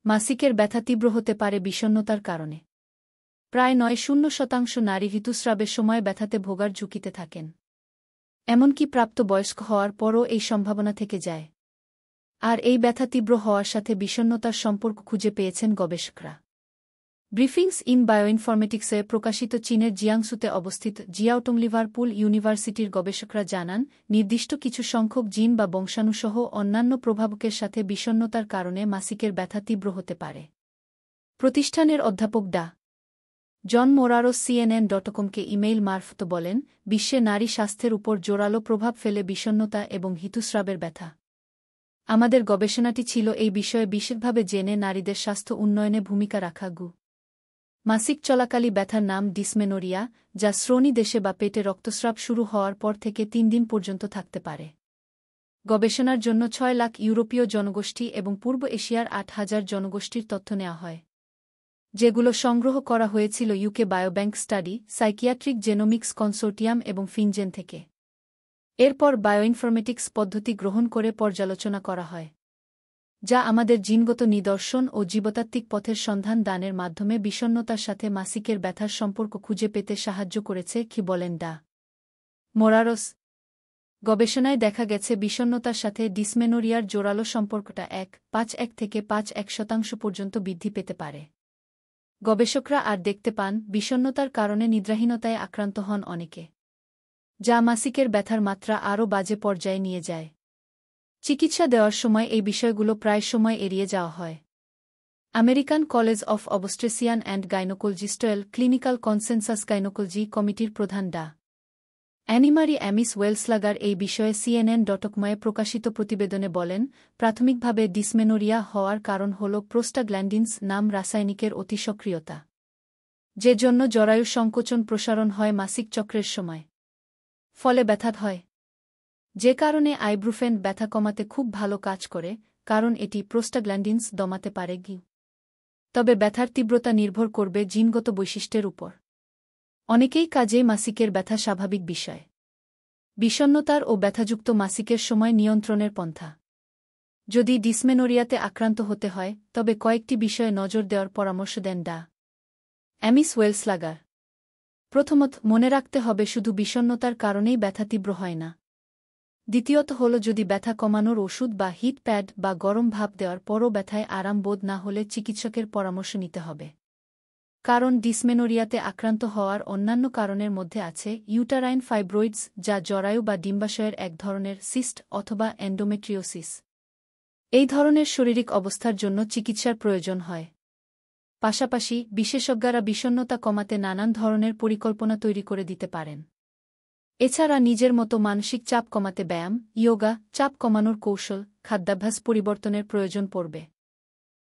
মাসিকের ব্যথা তীব্র হতে পারে বিষণ্ণতার কারণে। প্রায় ৯-০% নারী ঋতুস্রাবের সময় ব্যথাতে ভোগার ঝুঁকিতে থাকেন। এমনকি প্রাপ্তবয়স্ক হওয়ার পরও এই সম্ভাবনা থেকে যায়। আর এই ব্যথা তীব্র হওয়ার সাথে বিষণ্ণতার সম্পর্ক খুঁজে পেয়েছেন গবেষকরা। ব্রিফিংস ইন বায়োইনফরমেটিক্সে প্রকাশিত চীনের জিয়াংসুতে অবস্থিত জিয়াওটং লিভারপুল ইউনিভার্সিটির গবেষকরা জানান, নির্দিষ্ট কিছু সংখ্যক জিন বা বংশাণুসহ অন্যান্য প্রভাবকের সাথে বিষণ্ণতার কারণে মাসিকের ব্যথা তীব্র হতে পারে। প্রতিষ্ঠানের অধ্যাপক ডা. জন মোরারো CNN.comকে ইমেইল মারফত বলেন, বিশ্বে নারী স্বাস্থ্যের উপর জোরালো প্রভাব ফেলে বিষণ্ণতা এবং ঋতুস্রাবের ব্যথা। আমাদের গবেষণাটি ছিল এই বিষয়ে বিশেষভাবে জেনে নারীদের স্বাস্থ্য উন্নয়নে ভূমিকা রাখা। মাসিক চলাকালী ব্যথার নাম ডিসমেনোরিয়া, যা শ্রোণী দেশে বা পেটে রক্তস্রাব শুরু হওয়ার পর থেকে ৩ দিন পর্যন্ত থাকতে পারে। গবেষণার জন্য ৬ লাখ ইউরোপীয় জনগোষ্ঠী এবং পূর্ব এশিয়ার ৮,০০০ জনগোষ্ঠীর তথ্য নেওয়া হয়, যেগুলো সংগ্রহ করা হয়েছিল UK biobank study, psychiatric genomics consortium এবং ফিনজেন থেকে। এরপর বায়োইনফরমেটিক্স পদ্ধতি গ্রহণ করে পর্যালোচনা করা হয়, যা আমাদের জিনগত নিদর্শন ও জীবতাত্ত্বিক পথের সন্ধান দানের মাধ্যমে বিষণ্ণতার সাথে মাসিকের ব্যথার সম্পর্ক খুঁজে পেতে সাহায্য করেছে, বলেন ডা. মোরারোস। গবেষণায় দেখা গেছে বিষণ্ণতার সাথে ডিসমেনোরিয়ার জোরালো সম্পর্কটা 1.51 থেকে 5.1% পর্যন্ত বৃদ্ধি পেতে পারে। গবেষকরা আর দেখতে পান, বিষণ্ণতার কারণে নিদ্রাহীনতায় আক্রান্ত হন অনেকে, যা মাসিকের ব্যথার মাত্রা আরও বাজে পর্যায়ে নিয়ে যায়। চিকিৎসা দেওয়ার সময় এই বিষয়গুলো প্রায় সময় এড়িয়ে যাওয়া হয়। American college of obstetricians and gynaecologists clinical consensus gynaecology কমিটির প্রধান ডা. অ্যানিমারি অ্যামিস ওয়েলসলাগার এই বিষয়ে CNN.com-এ প্রকাশিত প্রতিবেদনে বলেন, প্রাথমিকভাবে ডিসমেনোরিয়া হওয়ার কারণ হল প্রোস্টাগ্ল্যান্ডিনস নাম রাসায়নিকের অতিসক্রিয়তা, যে জন্য জরায়ু সংকোচন প্রসারণ হয় মাসিক চক্রের সময়। ফলে ব্যথা হয়, যে কারণে আইব্রুফেন ব্যথা কমাতে খুব ভালো কাজ করে, কারণ এটি প্রোস্টাগ্ল্যান্ডিনস দমাতে পারে। তবে ব্যথার তীব্রতা নির্ভর করবে জিনগত বৈশিষ্ট্যের উপর। অনেকেই কাজেই মাসিকের ব্যথা স্বাভাবিক বিষয়। বিষণ্ণতার ও ব্যথাযুক্ত মাসিকের সময় নিয়ন্ত্রণের পন্থা। যদি ডিসমেনোরিয়াতে আক্রান্ত হতে হয়, তবে কয়েকটি বিষয়ে নজর দেওয়ার পরামর্শ দেন ডা. অ্যামিস ওয়েলসলাগার। প্রথমত, মনে রাখতে হবে শুধু বিষণ্ণতার কারণেই ব্যথা তীব্র হয় না। দ্বিতীয়ত হল, যদি ব্যথা কমানোর ওষুধ বা হিট প্যাড বা গরম ভাপ দেওয়ার পরও ব্যথায় আরাম বোধ না হলে চিকিৎসকের পরামর্শ নিতে হবে। কারণ ডিসমেনোরিয়াতে আক্রান্ত হওয়ার অন্যান্য কারণের মধ্যে আছে ইউটারাইন ফাইব্রয়েডস, যা জরায়ু বা ডিম্বাশয়ের এক ধরনের সিস্ট, অথবা এন্ডোমেট্রিওসিস। এই ধরনের শারীরিক অবস্থার জন্য চিকিৎসার প্রয়োজন হয়। পাশাপাশি বিশেষজ্ঞরা বিষণ্ণতা কমাতে নানান ধরনের পরিকল্পনা তৈরি করে দিতে পারেন। এছাড়া নিজের মতো মানসিক চাপ কমাতে ব্যায়াম, ইয়োগা, চাপ কমানোর কৌশল, খাদ্যাভ্যাস পরিবর্তনের প্রয়োজন পড়বে।